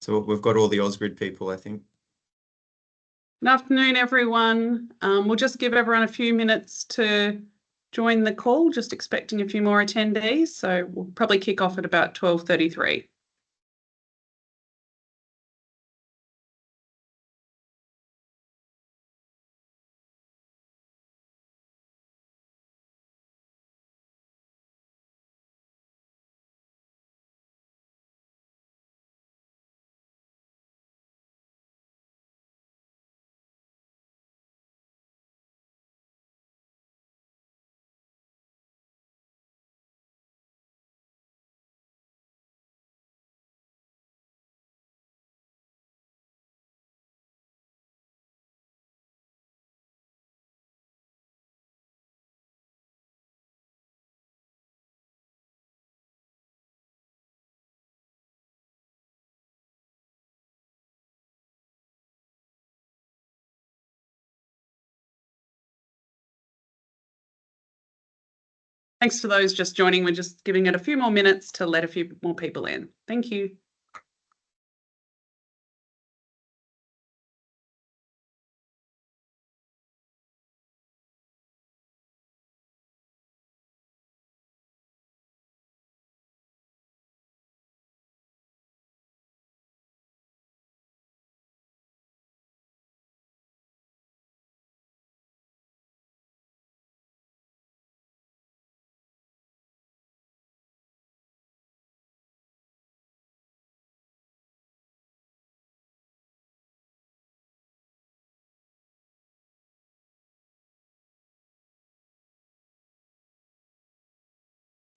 So we've got all the Ausgrid people, I think. Good afternoon, everyone. We'll just give everyone a few minutes to join the call, just expecting a few more attendees. So we'll probably kick off at about 12:33. Thanks to those just joining. We're just giving it a few more minutes to let a few more people in. Thank you.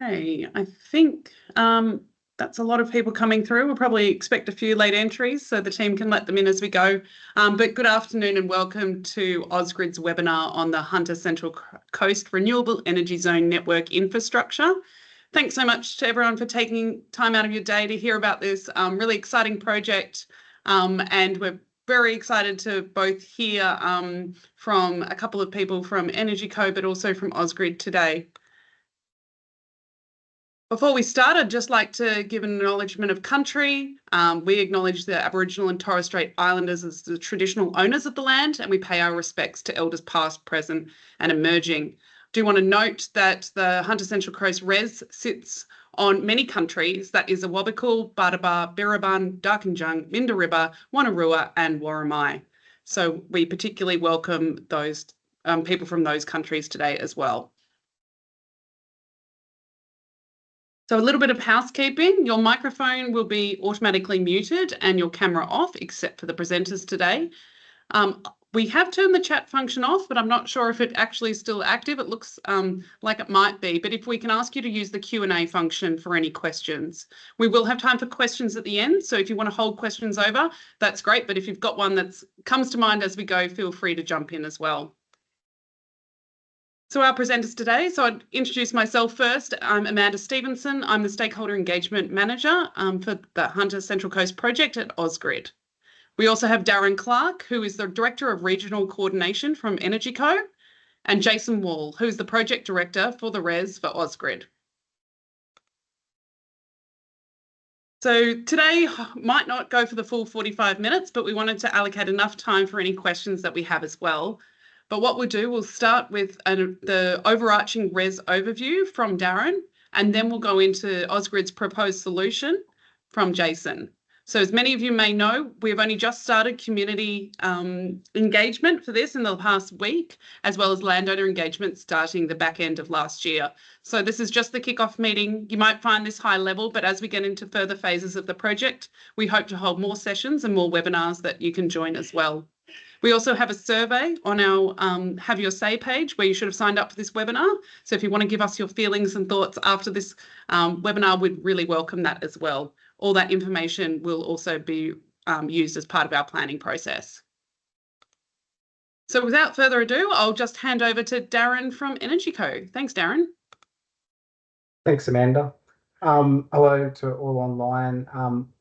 Hey, I think that's a lot of people coming through. We'll probably expect a few late entries so the team can let them in as we go. But good afternoon and welcome to Ausgrid's webinar on the Hunter Central Coast Renewable Energy Zone Network Infrastructure. Thanks so much to everyone for taking time out of your day to hear about this really exciting project. And we're very excited to both hear from a couple of people from EnergyCo, but also from Ausgrid today. Before we start, I'd just like to give an acknowledgement of country. We acknowledge the Aboriginal and Torres Strait Islanders as the traditional owners of the land, and we pay our respects to elders past, present and emerging. I do want to note that the Hunter Central Coast REZ sits on many countries. That is Awabakal, Bardaba, Birrabun, Darkinjung, Minderibba, Wonnarua and Worimi. So we particularly welcome those people from those countries today as well. So a little bit of housekeeping. Your microphone will be automatically muted and your camera off, except for the presenters today. We have turned the chat function off, but I'm not sure if it actually is still active. It looks like it might be, but if we can ask you to use the Q&A function for any questions. We will have time for questions at the end, so if you want to hold questions over, that's great, but if you've got one that comes to mind as we go, feel free to jump in as well. So our presenters today, so I'd introduce myself first. I'm Amanda Stevenson. I'm the Stakeholder Engagement Manager for the Hunter Central Coast project at Ausgrid. We also have Darren Clark, who is the Director of Regional Coordination from EnergyCo, and Jason Wall, who's the Project Director for the REZ for Ausgrid. So today might not go for the full 45 minutes, but we wanted to allocate enough time for any questions that we have as well. But what we'll do, we'll start with the overarching REZ overview from Darren, and then we'll go into Ausgrid's proposed solution from Jason. So as many of you may know, we've only just started community engagement for this in the past week, as well as landowner engagement starting the back end of last year. So this is just the kickoff meeting. You might find this high level, but as we get into further phases of the project, we hope to hold more sessions and more webinars that you can join as well. We also have a survey on our Have Your Say page where you should have signed up for this webinar. So if you want to give us your feelings and thoughts after this webinar, we'd really welcome that as well. All that information will also be used as part of our planning process. So without further ado, I'll just hand over to Darren from EnergyCo. Thanks, Darren. Thanks, Amanda. Hello to all online.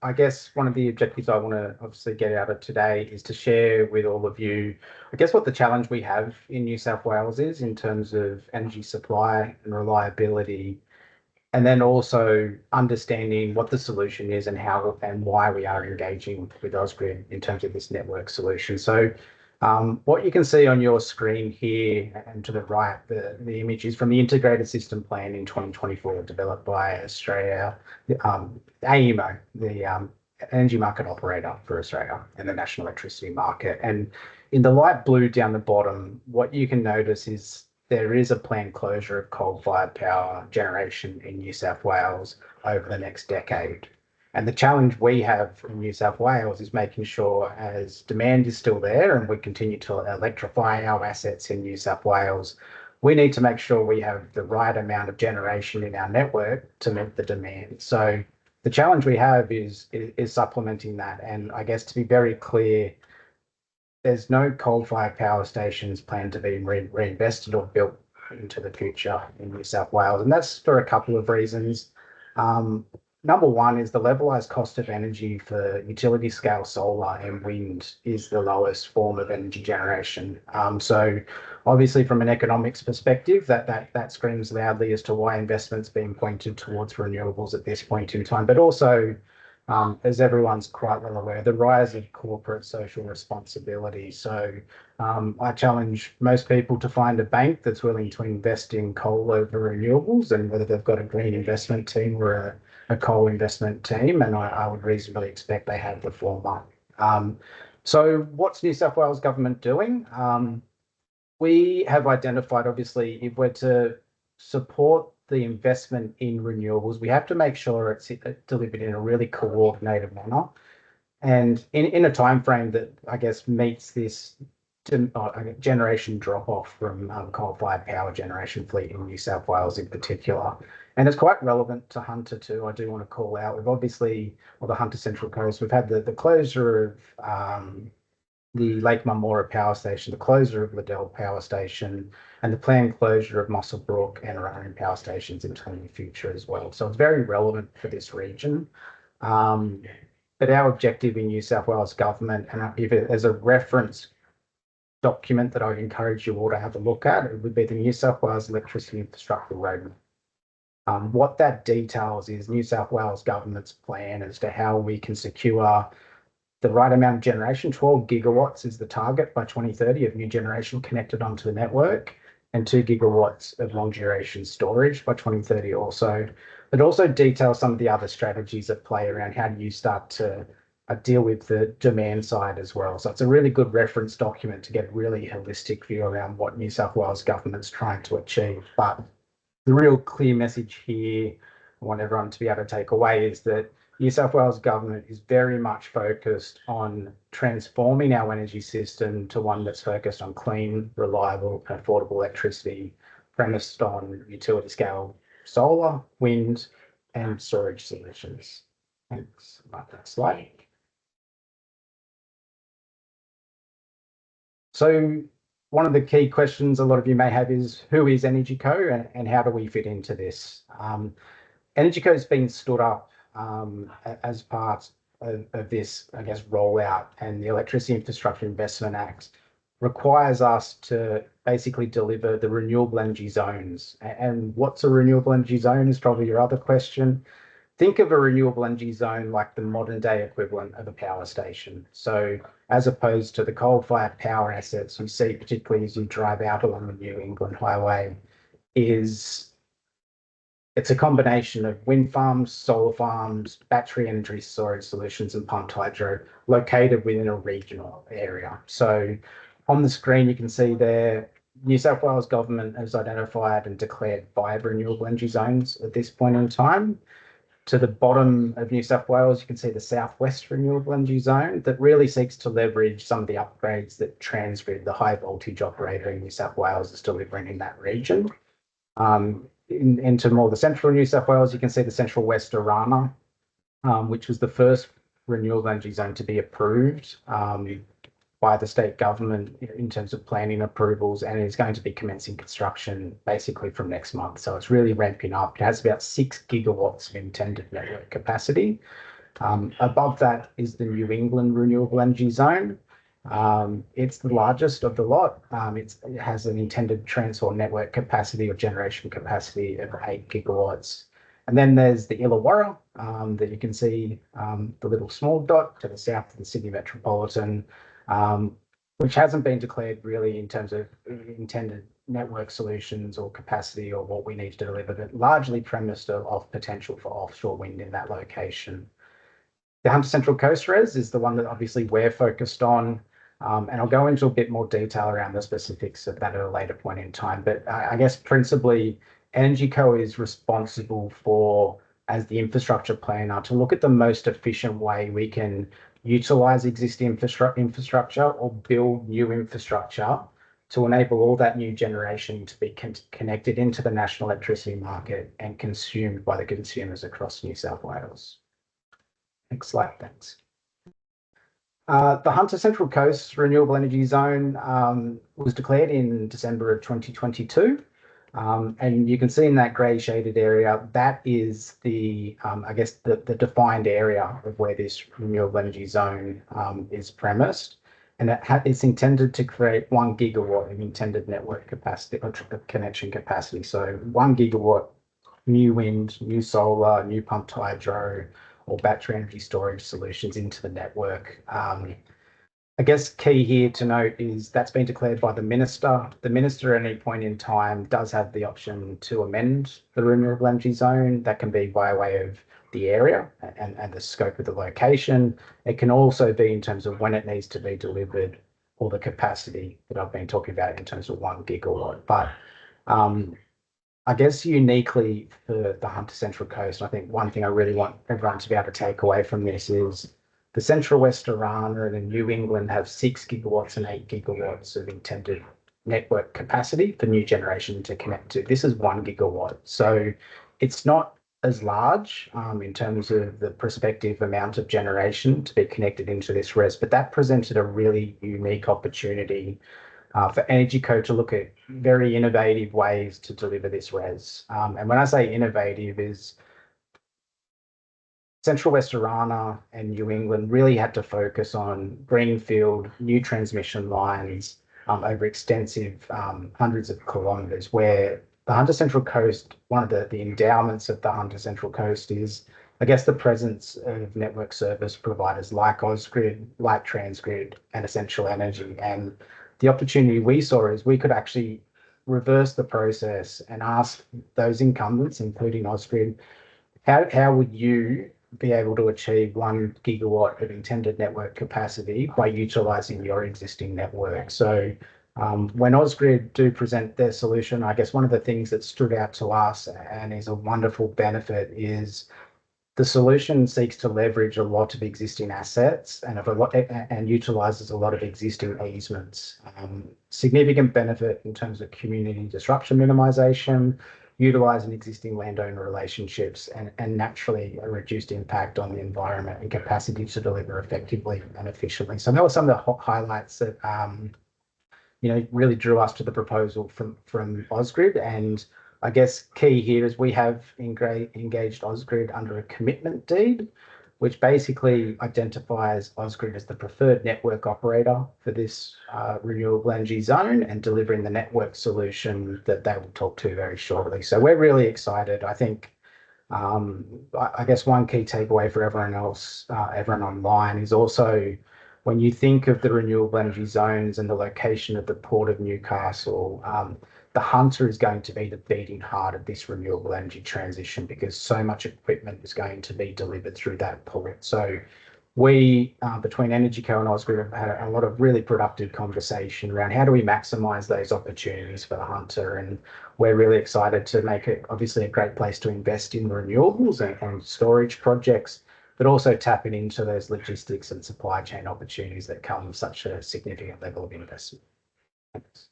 I guess one of the objectives I want to obviously get out of today is to share with all of you, I guess, what the challenge we have in New South Wales is in terms of energy supply and reliability And then also understanding what the solution is and how and why we are engaging with Ausgrid in terms of this network solution. So what you can see on your screen here and to the right, the image is from the Integrated System Plan in 2024 developed by Australia, AEMO, the Energy Market Operator for Australia and the National Electricity Market. And in the light blue down the bottom, what you can notice is there is a planned closure of coal-fired power generation in New South Wales over the next decade. And the challenge we have in New South Wales is making sure as demand is still there and we continue to electrify our assets in New South Wales, we need to make sure we have the right amount of generation in our network to meet the demand. So the challenge we have is supplementing that. And I guess to be very clear, there's no coal-fired power stations planned to be reinvested or built into the future in New South Wales. And that's for a couple of reasons. Number one is the levelised cost of energy for utility scale solar and wind is the lowest form of energy generation. So obviously from an economics perspective, that screams loudly as to why investment's being pointed towards renewables at this point in time, but also as everyone's quite well aware, the rise of corporate social responsibility. So I challenge most people to find a bank that's willing to invest in coal over renewables, and whether they've got a green investment team or a coal investment team, and I would reasonably expect they have the former. So what's New South Wales government doing? We have identified, obviously, if we're to support the investment in renewables, we have to make sure it's delivered in a really coordinated manner and in a time frame that I guess meets this generation drop off from coal-fired power generation fleet in New South Wales in particular. And it's quite relevant to Hunter too. I do want to call out, we've obviously, the Hunter Central Coast, we've had the closure of the Lake Marmora Power Station, the closure of Liddell Power Station, and the planned closure of Muswellbrook and Ryan Power Stations into the near future as well. So it's very relevant for this region. But our objective in New South Wales government, and if it as a reference document that I would encourage you all to have a look at, it would be the New South Wales Electricity Infrastructure Roadmap. What that details is New South Wales government's plan as to how we can secure the right amount of generation. 12 gigawatts is the target by 2030 of new generation connected onto the network, and 2 gigawatts of long duration storage by 2030 also. But also details some of the other strategies at play around how do you start to deal with the demand side as well. So it's a really good reference document to get a really holistic view around what New South Wales government's trying to achieve. But the real clear message here I want everyone to be able to take away is that New South Wales government is very much focused on transforming our energy system to one that's focused on clean, reliable, and affordable electricity, premised on utility scale solar, wind, and storage solutions. Thanks. Next slide. So one of the key questions a lot of you may have is, who is EnergyCo and how do we fit into this? EnergyCo has been stood up as part of this, I guess, rollout, and the Electricity Infrastructure Investment Act requires us to basically deliver the renewable energy zones. And what's a renewable energy zone is probably your other question. Think of a renewable energy zone like the modern day equivalent of a power station. So as opposed to the coal-fired power assets you see, particularly as you drive out along the New England Highway, it's a combination of wind farms, solar farms, battery energy storage solutions, and pumped hydro located within a regional area. So on the screen, you can see there, New South Wales government has identified and declared 5 renewable energy zones at this point in time. To the bottom of New South Wales, you can see the Southwest Renewable Energy Zone that really seeks to leverage some of the upgrades that Transgrid, the high voltage operator in New South Wales, is delivering in that region. Into more the central New South Wales, you can see the Central West Orana, which was the first renewable energy zone to be approved by the state government in terms of planning approvals, and it's going to be commencing construction basically from next month. So it's really ramping up. It has about 6 gigawatts of intended network capacity. Above that is the New England Renewable Energy Zone. It's the largest of the lot. It has an intended transfer network capacity or generation capacity of 8 gigawatts. And then there's the Illawarra that you can see, the little small dot to the south of the Sydney Metropolitan, which hasn't been declared really in terms of intended network solutions or capacity or what we need to deliver, but largely premised of potential for offshore wind in that location. The Hunter Central Coast Res is the one that obviously we're focused on, and I'll go into a bit more detail around the specifics of that at a later point in time. But I guess principally, EnergyCo is responsible for, as the infrastructure planner, to look at the most efficient way we can utilize existing infrastructure or build new infrastructure to enable all that new generation to be connected into the national electricity market and consumed by the consumers across New South Wales. Next slide, thanks. The Hunter Central Coast Renewable Energy Zone was declared in December of 2022. And you can see in that grey shaded area, that is the, I guess, the defined area of where this renewable energy zone is premised. And it's intended to create 1 gigawatt of intended network capacity or connection capacity. So 1 gigawatt new wind, new solar, new pumped hydro, or battery energy storage solutions into the network. I guess key here to note is that's been declared by the minister. The minister at any point in time does have the option to amend the renewable energy zone. That can be by way of the area and the scope of the location. It can also be in terms of when it needs to be delivered or the capacity that I've been talking about in terms of 1 gigawatt. But I guess uniquely for the Hunter Central Coast, I think one thing I really want everyone to be able to take away from this is the Central West Arana and New England have 6 gigawatts and 8 gigawatts of intended network capacity for new generation to connect to. This is 1 gigawatt. So it's not as large in terms of the prospective amount of generation to be connected into this res, but that presented a really unique opportunity for EnergyCo to look at very innovative ways to deliver this res. And when I say innovative is Central West Arana and New England really had to focus on greenfield, new transmission lines over extensive hundreds of kilometres, where the Hunter Central Coast, one of the endowments of the Hunter Central Coast is, I guess, the presence of network service providers like Ausgrid, like Transgrid, and Essential Energy. And the opportunity we saw is we could actually reverse the process and ask those incumbents, including Ausgrid, how would you be able to achieve 1 gigawatt of intended network capacity by utilising your existing network? So when Ausgrid do present their solution, I guess one of the things that stood out to us and is a wonderful benefit is the solution seeks to leverage a lot of existing assets and utilises a lot of existing easements. Significant benefit in terms of community disruption minimisation, utilising existing landowner relationships, and naturally a reduced impact on the environment and capacity to deliver effectively and efficiently. So that was some of the highlights that really drew us to the proposal from Ausgrid. And I guess key here is we have engaged Ausgrid under a commitment deed, which basically identifies Ausgrid as the preferred network operator for this renewable energy zone and delivering the network solution that they will talk to very shortly. So we're really excited. I think, I guess one key takeaway for everyone else, everyone online, is also when you think of the renewable energy zones and the location of the Port of Newcastle, the Hunter is going to be the beating heart of this renewable energy transition because so much equipment is going to be delivered through that port. So we, between EnergyCo and Ausgrid, have had a lot of really productive conversation around how do we maximise those opportunities for the Hunter. And we're really excited to make it obviously a great place to invest in renewables and storage projects, but also tapping into those logistics and supply chain opportunities that come with such a significant level of investment. Thanks.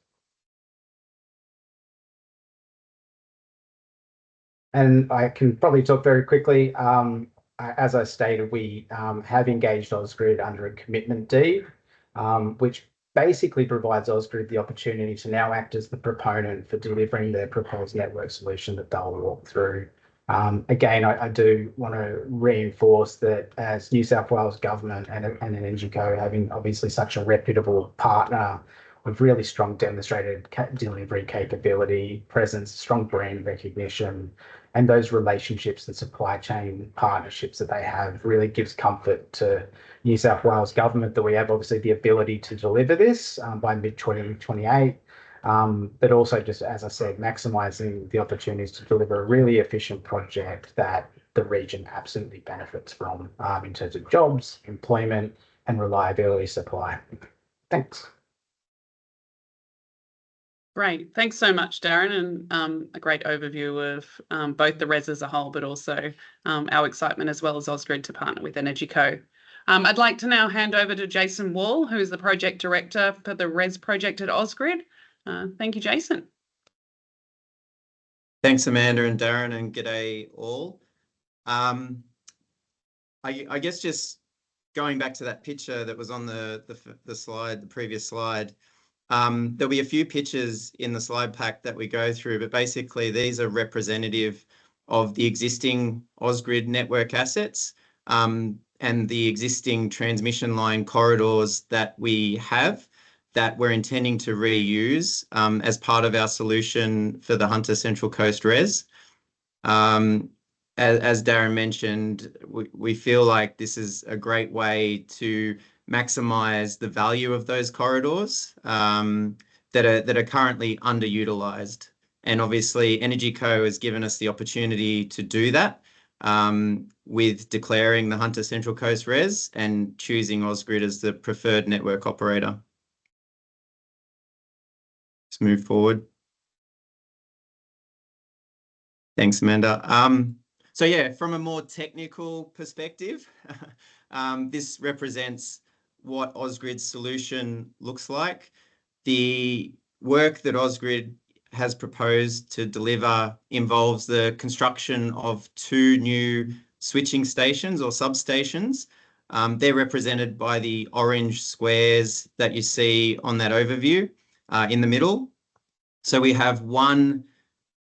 And I can probably talk very quickly. As I stated, we have engaged Ausgrid under a commitment deed, which basically provides Ausgrid the opportunity to now act as the proponent for delivering their proposed network solution that they'll walk through. Again, I do want to reinforce that as New South Wales Government and EnergyCo having obviously such a reputable partner, with really strong demonstrated delivery capability, presence, strong brand recognition, and those relationships and supply chain partnerships that they have really gives comfort to New South Wales government that we have obviously the ability to deliver this by mid-2028. But also just, as I said, maximising the opportunities to deliver a really efficient project that the region absolutely benefits from in terms of jobs, employment, and reliability supply. Thanks. Great. Thanks so much, Darren, and a great overview of both the RES as a whole, but also our excitement as well as Ausgrid to partner with EnergyCo. I'd like to now hand over to Jason Wall, who is the Project Director for the RES project at Ausgrid. Thank you, Jason. Thanks, Amanda and Darren, and g'day all. I guess just going back to that picture that was on the slide, the previous slide, there'll be a few pictures in the slide pack that we go through, but basically these are representative of the existing Ausgrid network assets and the existing transmission line corridors that we have that we're intending to reuse as part of our solution for the Hunter Central Coast RES. As Darren mentioned, we feel like this is a great way to maximise the value of those corridors that are currently underutilised. And obviously, EnergyCo has given us the opportunity to do that with declaring the Hunter Central Coast RES and choosing Ausgrid as the preferred network operator. Let's move forward. Thanks, Amanda. So yeah, from a more technical perspective, this represents what Ausgrid's solution looks like. The work that Ausgrid has proposed to deliver involves the construction of 2 new switching stations or substations. They're represented by the orange squares that you see on that overview in the middle. So we have 1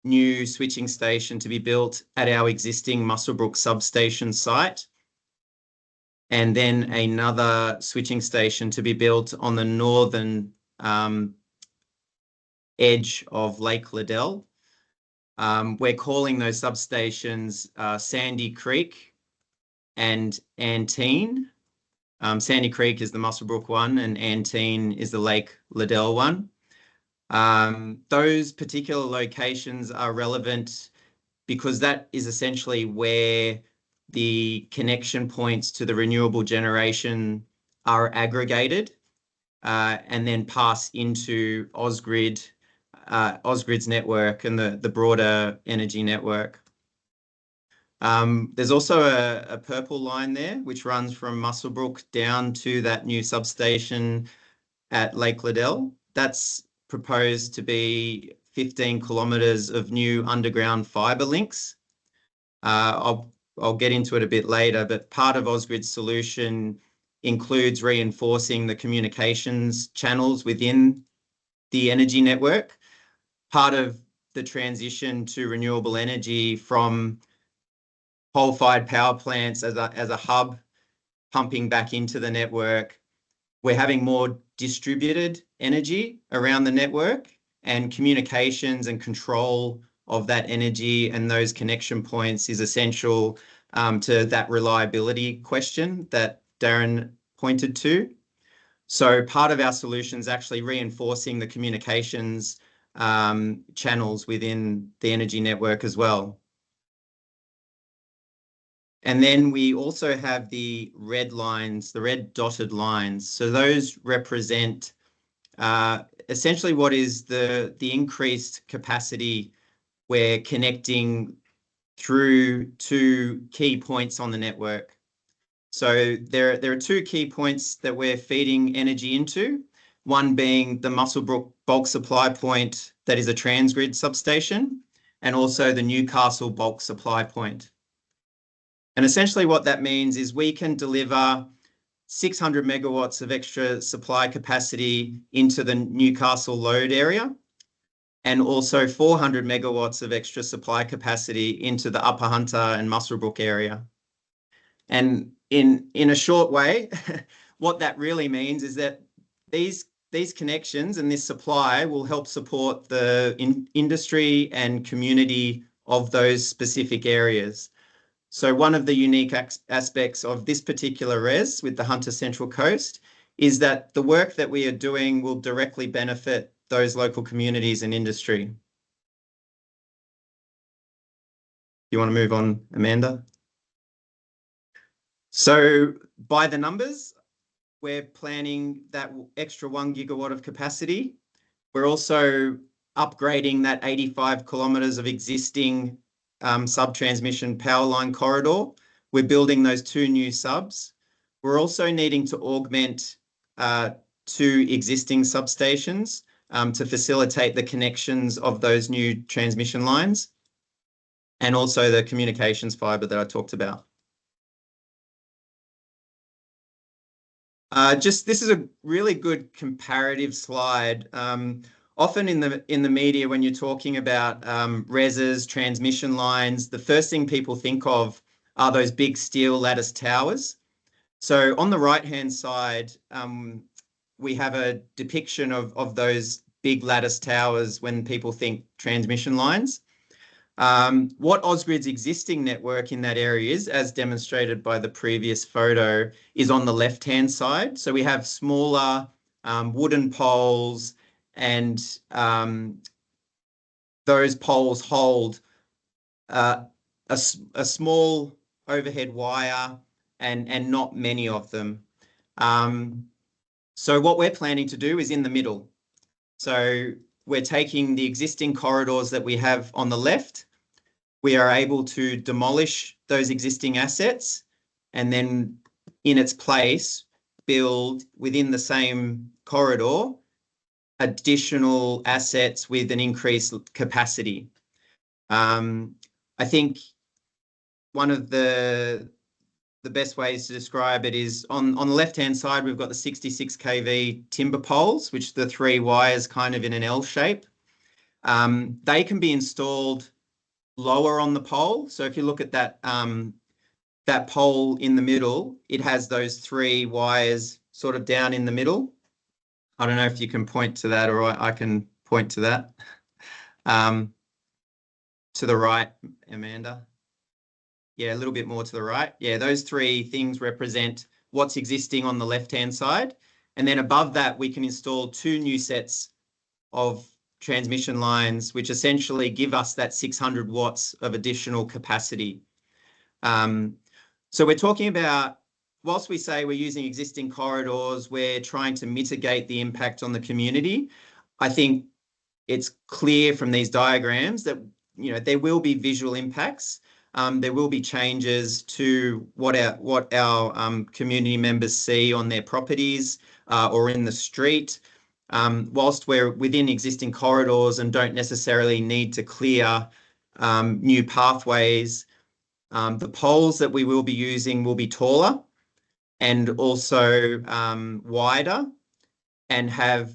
new switching station to be built at our existing Muswellbrook substation site, and then another switching station to be built on the northern edge of Lake Liddell. We're calling those substations Sandy Creek and Antene. Sandy Creek is the Muswellbrook one and Antene is the Lake Liddell one. Those particular locations are relevant because that is essentially where the connection points to the renewable generation are aggregated and then pass into Ausgrid's network and the broader energy network. There's also a purple line there which runs from Muswellbrook down to that new substation at Lake Liddell. That's proposed to be 15 kilometres of new underground fibre links. I'll get into it a bit later, but part of Ausgrid's solution includes reinforcing the communications channels within the energy network. Part of the transition to renewable energy from coal-fired power plants as a hub pumping back into the network, we're having more distributed energy around the network, and communications and control of that energy and those connection points is essential to that reliability question that Darren pointed to. So part of our solution is actually reinforcing the communications channels within the energy network as well. And then we also have the red lines, the red dotted lines. So those represent essentially what is the increased capacity we're connecting through 2 key points on the network. So there are 2 key points that we're feeding energy into, one being the Muswellbrook bulk supply point that is a Transgrid substation, and also the Newcastle bulk supply point. And essentially what that means is we can deliver 600 megawatts of extra supply capacity into the Newcastle load area, and also 400 megawatts of extra supply capacity into the Upper Hunter and Muswellbrook area. And in a short way, what that really means is that these these connections and this supply will help support the industry and community of those specific areas. So one of the unique aspects of this particular res with the Hunter Central Coast is that the work that we are doing will directly benefit those local communities and industry. You want to move on, Amanda? So by the numbers, we're planning that extra 1 gigawatt of capacity. We're also upgrading that 85 kilometres of existing sub-transmission power line corridor. We're building those 2 new subs. We're also needing to augment 2 existing substations to facilitate the connections of those new transmission lines and also the communications fibre that I talked about. This is a really good comparative slide. Often in the media, when you're talking about reses, transmission lines, the first thing people think of are those big steel lattice towers. So on the right-hand side, we have a depiction of those big lattice towers when people think transmission lines. What Ausgrid's existing network in that area is, as demonstrated by the previous photo, is on the left-hand side. So we have smaller wooden poles, and those poles hold a small overhead wire and not many of them. So what we're planning to do is in the middle. So we're taking the existing corridors that we have on the left. We are able to demolish those existing assets and then in its place build within the same corridor additional assets with an increased capacity. I think one of the best ways to describe it is on the left-hand side, we've got the 66 kV timber poles, which the 3 wires kind of in an L shape. They can be installed lower on the pole. So if you look at that, that pole in the middle, it has those 3 wires sort of down in the middle. I don't know if you can point to that, or I can point to that. To the right, Amanda. Yeah, a little bit more to the right. Yeah, those 3 things represent what's existing on the left-hand side. And then above that, we can install 2 new sets of transmission lines, which essentially give us that 600 watts of additional capacity. So we're talking about, whilst we say we're using existing corridors, we're trying to mitigate the impact on the community. I think it's clear from these diagrams that, you know, there will be visual impacts. There will be changes to what our community members see on their properties or in the street. Whilst we're within existing corridors and don't necessarily need to clear new pathways, the poles that we will be using will be taller and also wider and have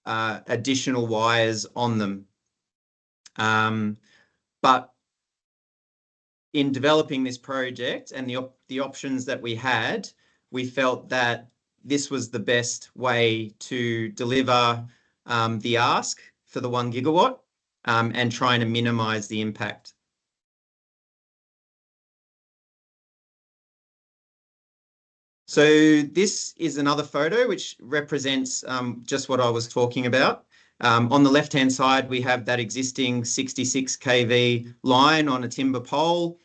additional wires on them. But in developing this project and the options that we had, we felt that this was the best way to deliver the ask for the 1 gigawatt and trying to minimise the impact. So this is another photo which represents just what I was talking about. On the left-hand side, we have that existing 66 kV line on a timber pole.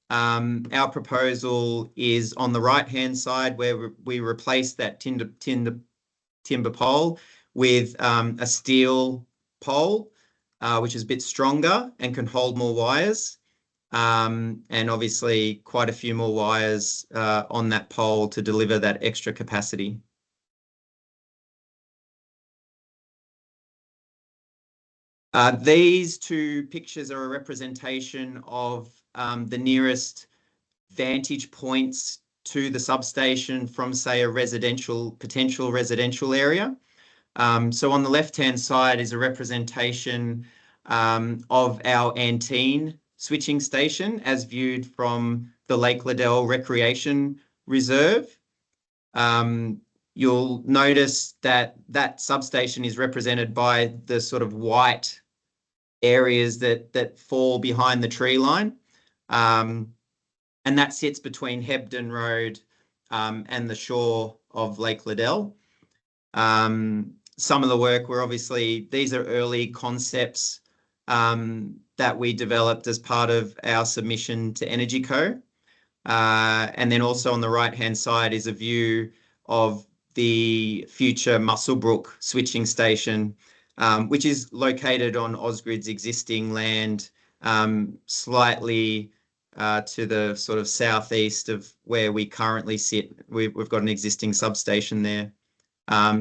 Our proposal is on the right-hand side where we replace that timber pole with a steel pole, which is a bit stronger and can hold more wires. And obviously quite a few more wires on that pole to deliver that extra capacity. These 2 pictures are a representation of the nearest vantage points to the substation from, say, a potential residential area. So on the left-hand side is a representation of our Antene switching station as viewed from the Lake Liddell Recreation Reserve. you'll notice that that substation is represented by the sort of white areas that fall behind the tree line. And that sits between Hebden Road and the shore of Lake Liddell. Some of the work these are early concepts that we developed as part of our submission to EnergyCo. And then also on the right-hand side is a view of the future Muswellbrook switching station, which is located on Ausgrid's existing land, slightly to the sort of southeast of where we currently sit. We've got an existing substation there.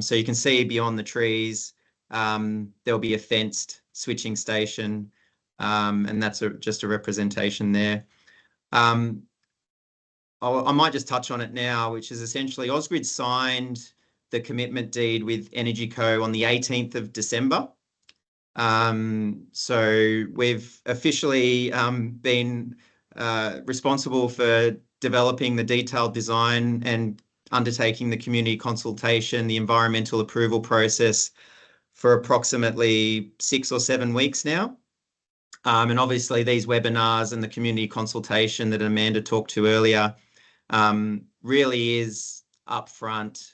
So you can see beyond the trees, there'll be a fenced switching station, and that's just a representation there. I might just touch on it now, which is essentially Ausgrid signed the commitment deed with EnergyCo on the 18th of December. So we've officially been responsible for developing the detailed design and undertaking the community consultation, the environmental approval process for approximately 6 or 7 weeks now. And obviously these webinars and the community consultation that Amanda talked to earlier really is upfront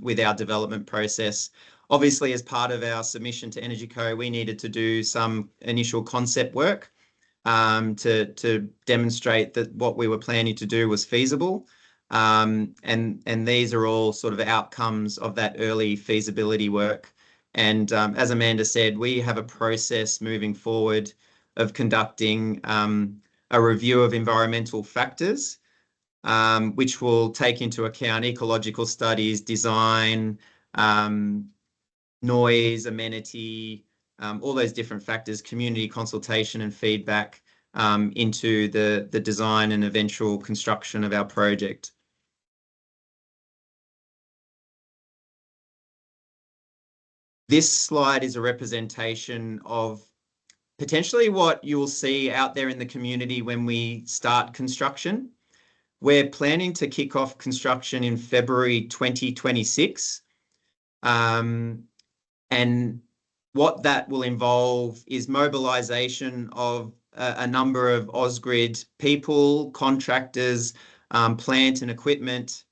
with our development process. Obviously, as part of our submission to EnergyCo, we needed to do some initial concept work to demonstrate that what we were planning to do was feasible. And these are all sort of outcomes of that early feasibility work. And as Amanda said, we have a process moving forward of conducting a review of environmental factors, which will take into account ecological studies, design, noise, amenity, all those different factors, community consultation and feedback into the design and eventual construction of our project. This slide is a representation of potentially what you will see out there in the community when we start construction. We're planning to kick off construction in February 2026. And what that will involve is mobilisation of a number of Ausgrid people, contractors, plant and equipment.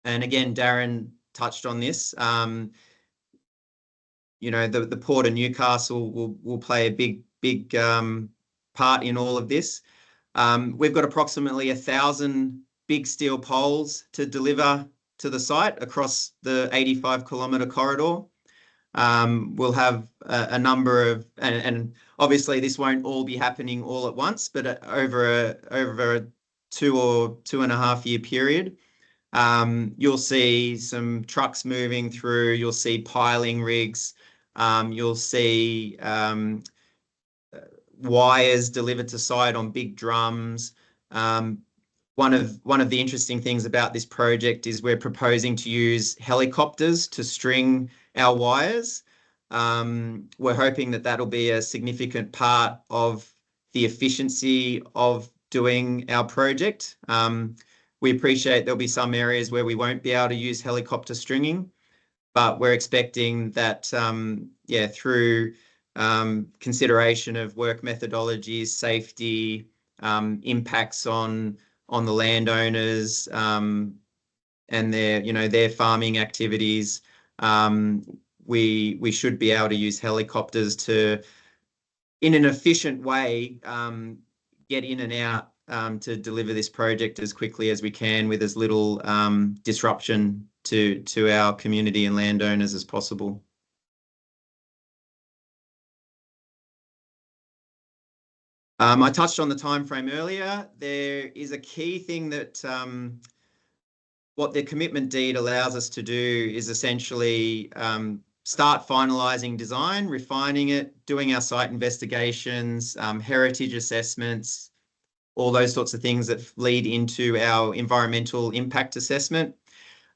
And again, Darren touched on this. You know, the Port of Newcastle will play a big part in all of this. We've got approximately 1,000 big steel poles to deliver to the site across the 85-kilometre corridor. We'll have a number of, and obviously this won't all be happening all at once, but over a 2 or 2.5 year period. You'll see some trucks moving through, you'll see piling rigs, you'll see wires delivered to site on big drums. One of the interesting things about this project is we're proposing to use helicopters to string our wires. We're hoping that that'll be a significant part of the efficiency of doing our project. We appreciate there'll be some areas where we won't be able to use helicopter stringing, but we're expecting that, through consideration of work methodologies, safety, impacts on the landowners, and their farming activities, we should be able to use helicopters to, in an efficient way, get in and out to deliver this project as quickly as we can with as little disruption to our community and landowners as possible. I touched on the time frame earlier. There is a key thing that what the commitment deed allows us to do is essentially start finalising design, refining it, doing our site investigations, heritage assessments, all those sorts of things that lead into our environmental impact assessment.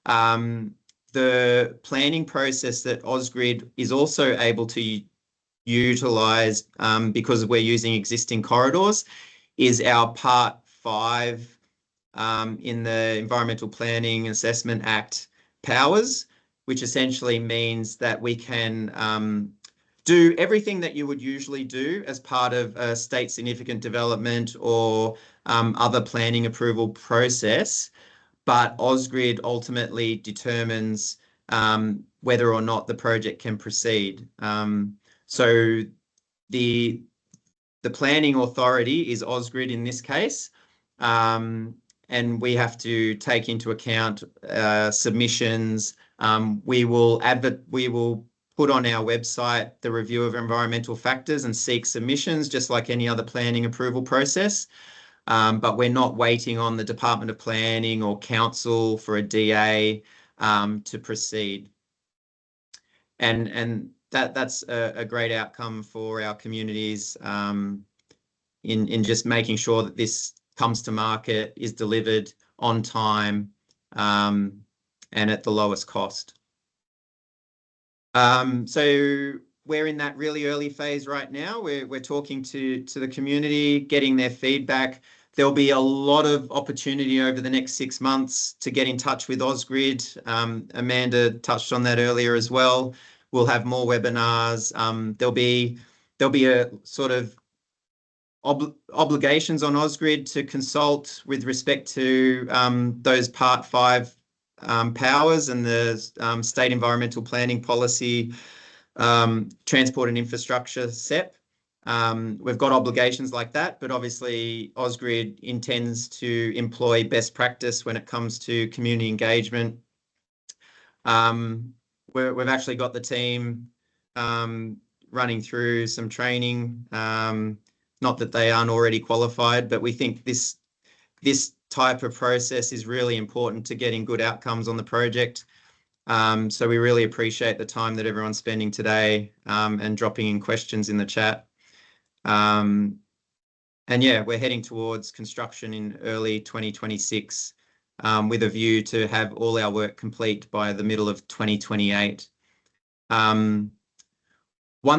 The planning process that Ausgrid is also able to utilise, because we're using existing corridors, is our Part 5 in the Environmental Planning Assessment Act, powers, which essentially means that we can do everything that you would usually do as part of a state significant development or other planning approval process, but Ausgrid ultimately determines whether or not the project can proceed. So the planning authority is Ausgrid in this case, and we have to take into account submissions. We will put on our website the review of environmental factors and seek submissions, just like any other planning approval process. But we're not waiting on the Department of Planning or Council for a DA to proceed. And that's a great outcome for our communities in just making sure that this comes to market, is delivered on time, and at the lowest cost. So we're in that really early phase right now. We're talking to the community, getting their feedback. There'll be a lot of opportunity over the next 6 months to get in touch with Ausgrid. Amanda touched on that earlier as well. We'll have more webinars. There'll be a sort of obligations on Ausgrid to consult with respect to those Part 5 powers and the State Environmental Planning Policy, Transport and Infrastructure SEP. We've got obligations like that, but obviously Ausgrid intends to employ best practice when it comes to community engagement. We've actually got the team running through some training, not that they aren't already qualified, but we think this type of process is really important to getting good outcomes on the project. So we really appreciate the time that everyone's spending today and dropping in questions in the chat. And yeah, we're heading towards construction in early 2026 with a view to have all our work complete by the middle of 2028. One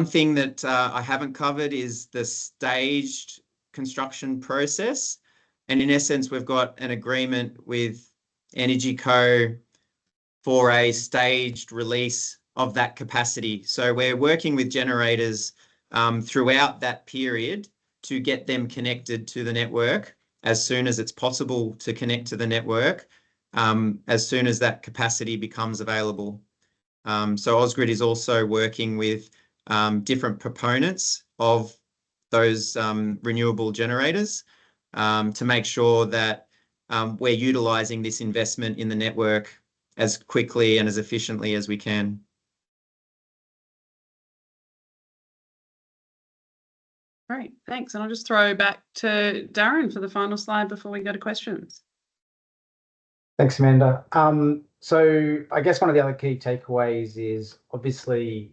thing that I haven't covered is the staged construction process. And in essence, we've got an agreement with Energy Co for a staged release of that capacity. So we're working with generators throughout that period to get them connected to the network as soon as it's possible to connect to the network, as soon as that capacity becomes available. So Ausgrid is also working with different proponents of those renewable generators to make sure that we're utilising this investment in the network as quickly and as efficiently as we can. Great, thanks. And I'll just throw back to Darren for the final slide before we go to questions. Thanks, Amanda. So I guess one of the other key takeaways is obviously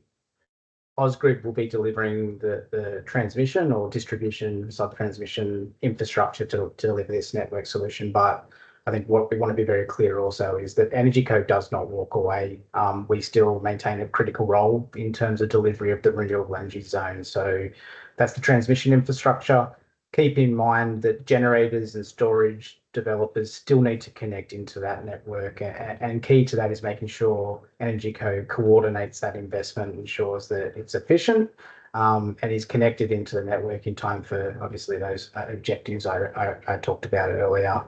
Ausgrid will be delivering the transmission or distribution, sub-transmission infrastructure to deliver this network solution. But I think what we want to be very clear also is that Energy Co does not walk away. We still maintain a critical role in terms of delivery of the renewable energy zone. So that's the transmission infrastructure. Keep in mind that generators and storage developers still need to connect into that network. And key to that is making sure Energy Co coordinates that investment, ensures that it's efficient and is connected into the network in time for obviously those objectives I talked about earlier.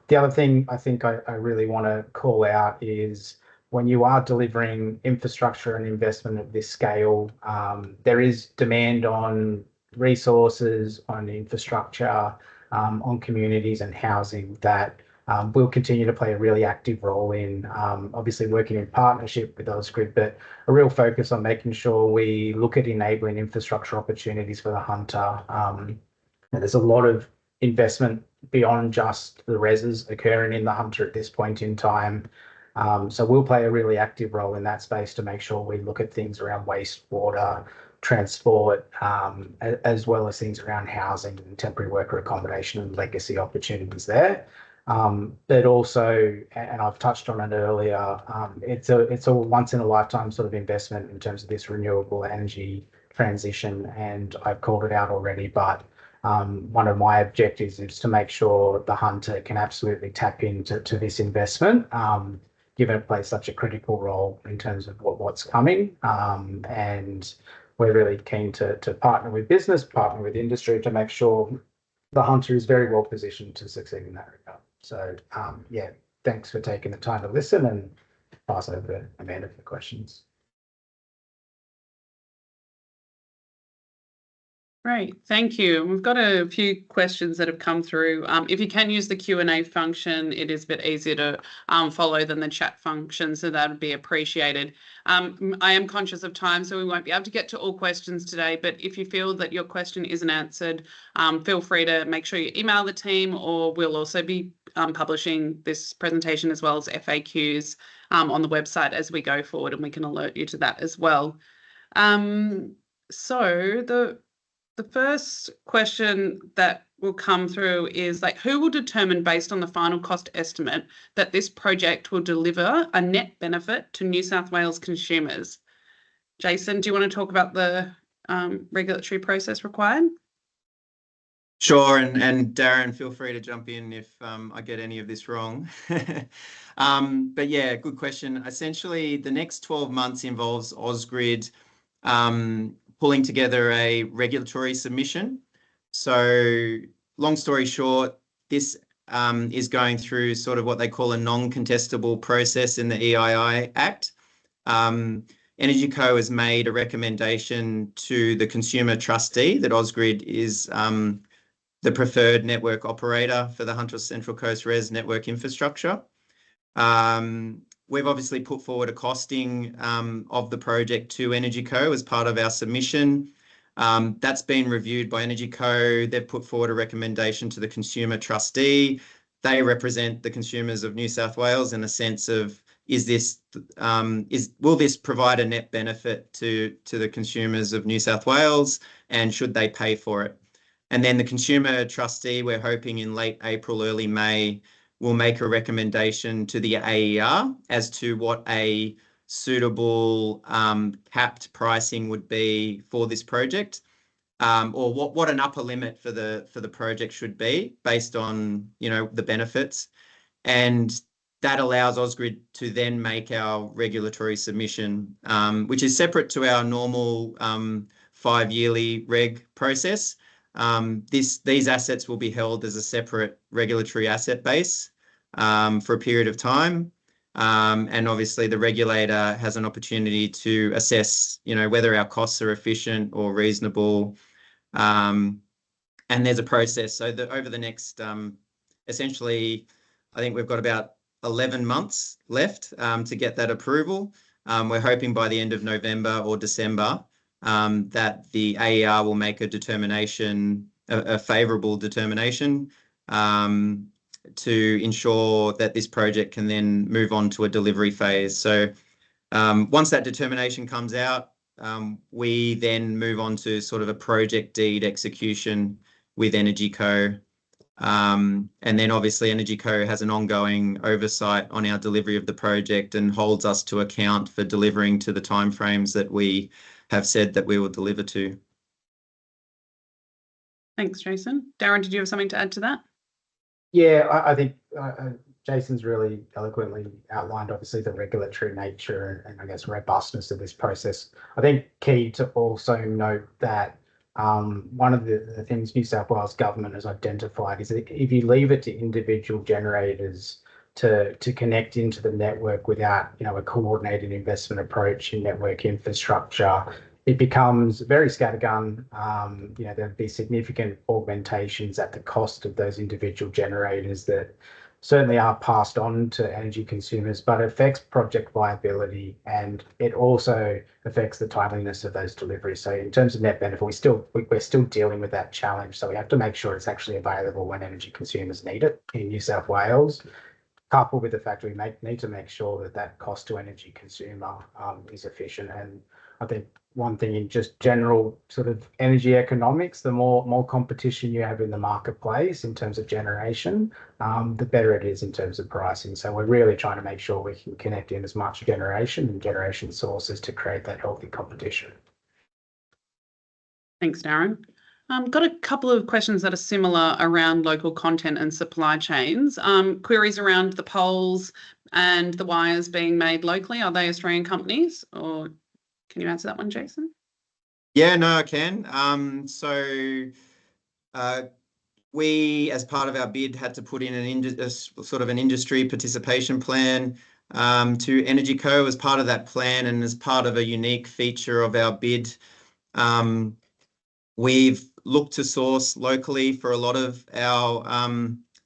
The other thing I think I really want to call out is when you are delivering infrastructure and investment of this scale, there is demand on resources, on infrastructure, on communities and housing that will continue to play a really active role in obviously working in partnership with Ausgrid, but a real focus on making sure we look at enabling infrastructure opportunities for the Hunter. And there's a lot of investment beyond just the reses occurring in the Hunter at this point in time. So we'll play a really active role in that space to make sure we look at things around wastewater, transport, as well as things around housing and temporary worker accommodation and legacy opportunities there. But also, and I've touched on it earlier, it's a once in a lifetime sort of investment in terms of this renewable energy transition. And I've called it out already, but one of my objectives is to make sure the Hunter can absolutely tap into this investment given it plays such a critical role in terms of what's coming. And we're really keen to partner with business, partner with industry to make sure the Hunter is very well positioned to succeed in that regard. So, yeah, thanks for taking the time to listen, and pass over to Amanda for questions. Great, thank you. We've got a few questions that have come through. If you can use the Q&A function, it is a bit easier to follow than the chat function, so that would be appreciated. I am conscious of time, so we won't be able to get to all questions today, but if you feel that your question isn't answered, feel free to make sure you email the team, or we'll also be publishing this presentation as well as FAQs on the website as we go forward, and we can alert you to that as well. So the first question that will come through is, like, who will determine, based on the final cost estimate, that this project will deliver a net benefit to New South Wales consumers? Jason, do you want to talk about the regulatory process required? Sure, and Darren, feel free to jump in if I get any of this wrong. But yeah, good question. Essentially, the next 12 months involves Ausgrid pulling together a regulatory submission. So long story short, this is going through sort of what they call a non-contestable process in the EII Act. Energy Co has made a recommendation to the consumer trustee that Ausgrid is the preferred network operator for the Hunter Central Coast Res network infrastructure. We've obviously put forward a costing of the project to Energy Co as part of our submission. That's been reviewed by Energy Co. They've put forward a recommendation to the consumer trustee. They represent the consumers of New South Wales in the sense of, will this provide a net benefit to the consumers of New South Wales, and should they pay for it? And then the consumer trustee, we're hoping in late April, early May, will make a recommendation to the AER as to what a suitable capped pricing would be for this project, or what an upper limit for the project should be based on, you know, the benefits. And that allows Ausgrid to then make our regulatory submission, which is separate to our normal 5-yearly reg process. These assets will be held as a separate regulatory asset base for a period of time. And obviously the regulator has an opportunity to assess, you know, whether our costs are efficient or reasonable. And there's a process. So over the next, essentially, I think we've got about 11 months left to get that approval. We're hoping by the end of November or December that the AER will make a determination, a favourable determination, to ensure that this project can then move on to a delivery phase. So once that determination comes out, we then move on to sort of a project deed execution with Energy Co. And then obviously Energy Co has an ongoing oversight on our delivery of the project and holds us to account for delivering to the timeframes that we have said that we will deliver to. Thanks, Jason. Darren, did you have something to add to that? Yeah, I think Jason's really eloquently outlined, obviously, the regulatory nature and I guess robustness of this process. I think key to also note that one of the things New South Wales government has identified is that if you leave it to individual generators to connect into the network without, you know, a coordinated investment approach in network infrastructure, it becomes very scattergun. You know, there'd be significant augmentations at the cost of those individual generators that certainly are passed on to energy consumers, but it affects project viability, and it also affects the timeliness of those deliveries. So in terms of net benefit, we're still dealing with that challenge. So we have to make sure it's actually available when energy consumers need it in New South Wales, coupled with the fact we need to make sure that that cost to energy consumer is efficient. And I think one thing in just general sort of energy economics, the more competition you have in the marketplace in terms of generation, the better it is in terms of pricing. So we're really trying to make sure we can connect in as much generation and generation sources to create that healthy competition. Thanks, Darren. Got a couple of questions that are similar around local content and supply chains. Queries around the poles and the wires being made locally, are they Australian companies, or can you answer that one, Jason? Yeah, no, I can. We, as part of our bid, had to put in a sort of an industry participation plan to Energy Co. As part of that plan, and as part of a unique feature of our bid, we've looked to source locally for a lot of our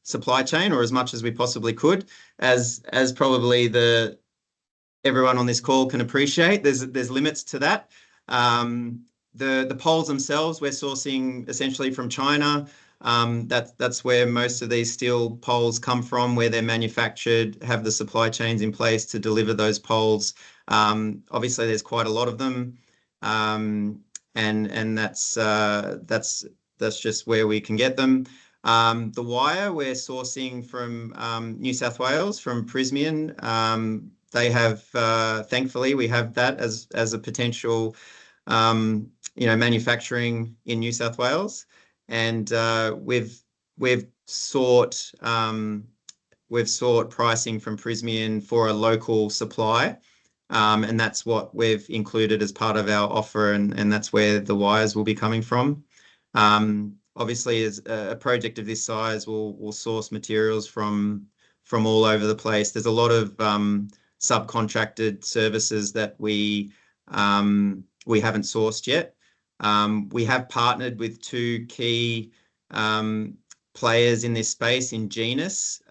supply chain, or as much as we possibly could. As probably everyone on this call can appreciate, there's limits to that. The poles themselves, we're sourcing essentially from China. That's where most of these steel poles come from, where they're manufactured, have the supply chains in place to deliver those poles. Obviously, there's quite a lot of them, and that's just where we can get them. The wire we're sourcing from New South Wales, from Prysmian. They have, thankfully, we have that as a potential, manufacturing in New South Wales, and we've sought pricing from Prysmian for a local supply, and that's what we've included as part of our offer, and that's where the wires will be coming from. Obviously, as a project of this size, we'll source materials from all over the place. There's a lot of subcontracted services that we haven't sourced yet. We have partnered with two key players in this space, in Genus,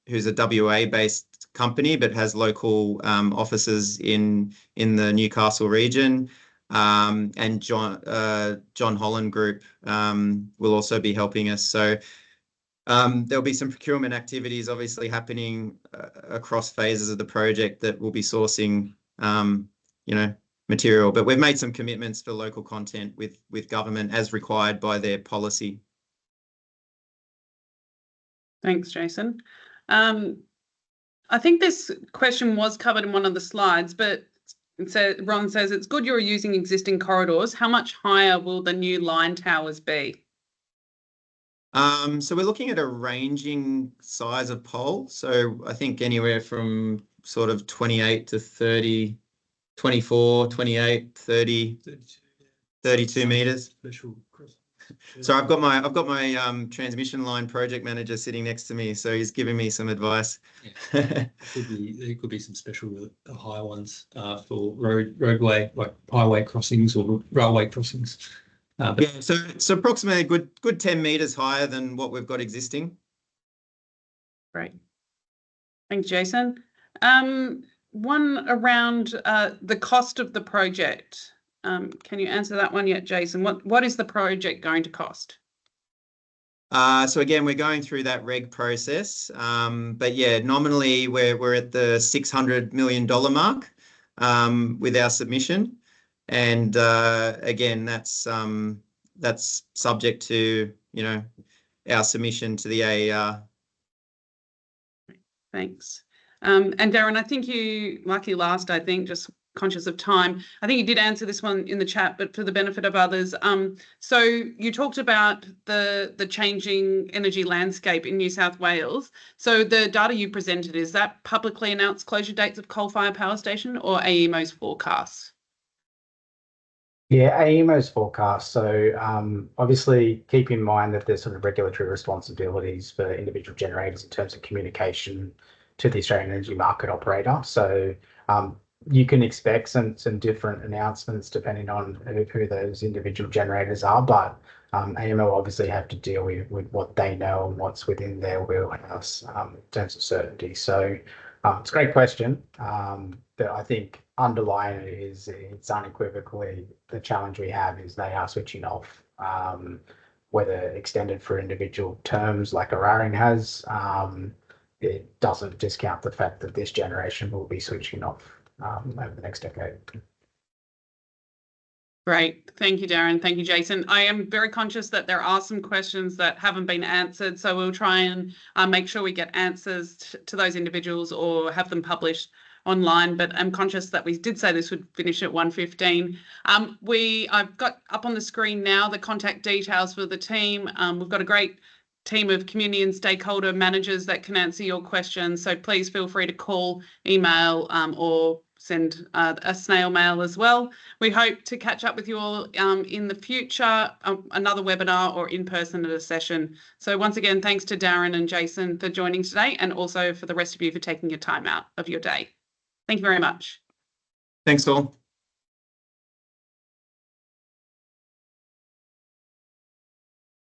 who's a WA-based company but has local offices in the Newcastle region, and John Holland Group will also be helping us. So there'll be some procurement activities obviously happening across phases of the project that will be sourcing, material. But we've made some commitments for local content with government as required by their policy. Thanks, Jason. I think this question was covered in one of the slides, but Ron says, it's good you're using existing corridors. How much higher will the new line towers be? So we're looking at a ranging size of pole. So I think anywhere from sort of 28 to 30, 24, 28, 30, 32 meters. So I've got my transmission line project manager sitting next to me, so he's giving me some advice. Yeah. There could be some special higher ones for roadway, like highway crossings or railway crossings. Yeah, so approximately a good 10 meters higher than what we've got existing. Great. Thanks, Jason. One around the cost of the project. Can you answer that one yet, Jason? What is the project going to cost? So again, we're going through that reg process, but yeah, nominally we're at the $600 million mark with our submission, and again, that's subject to our submission to the AER. Thanks. And Darren, I think you, lucky last, I think, just conscious of time, I think you did answer this one in the chat, but for the benefit of others. So you talked about the changing energy landscape in New South Wales. So the data you presented, is that publicly announced closure dates of coal-fired power station or AEMO's forecasts? Yeah, AEMO's forecast. So obviously keep in mind that there's sort of regulatory responsibilities for individual generators in terms of communication to the Australian Energy Market Operator. So you can expect some different announcements depending on who those individual generators are, but AEMO obviously have to deal with what they know and what's within their wheelhouse in terms of certainty. So it's a great question, but I think underlying it is it's unequivocally the challenge we have is they are switching off, whether extended for individual terms like Eraring has. It doesn't discount the fact that this generation will be switching off over the next decade. Great. Thank you, Darren. Thank you, Jason. I am very conscious that there are some questions that haven't been answered, so we'll try and make sure we get answers to those individuals or have them published online, but I'm conscious that we did say this would finish at 1:15. I've got up on the screen now the contact details for the team. We've got a great team of community and stakeholder managers that can answer your questions. So please feel free to call, email, or send a snail mail as well. We hope to catch up with you all in the future, another webinar or in person at a session. So once again, thanks to Darren and Jason for joining today, and also for the rest of you for taking your time out of your day. Thank you very much. Thanks all.